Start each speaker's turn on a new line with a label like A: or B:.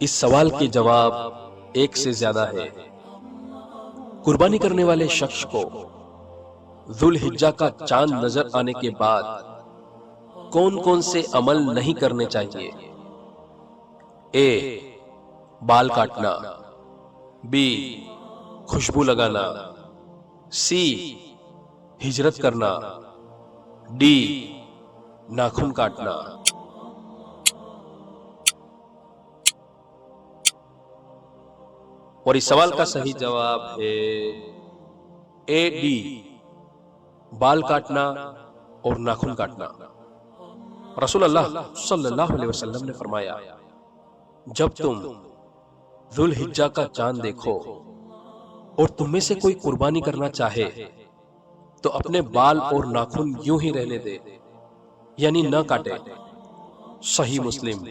A: इस सवाल के जवाब एक से ज्यादा है। कुर्बानी करने वाले शख्स को जुल हिज्जा का चांद नजर आने के बाद कौन कौन से अमल नहीं करने चाहिए? ए, बाल काटना। बी, खुशबू लगाना। सी, हिजरत करना। डी, नाखून काटना। और इस सवाल का सही जवाब है ए, डी, बाल काटना और नाखून काटना। रसूल अल्लाह सल्लल्लाहु अलैहि वसल्लम ने फरमाया, जब तुम जुल हिज्जा का चांद देखो और तुम में से कोई कुर्बानी करना चाहे तो अपने बाल और नाखून यूं ही रहने दे, यानी न काटे। सही मुस्लिम।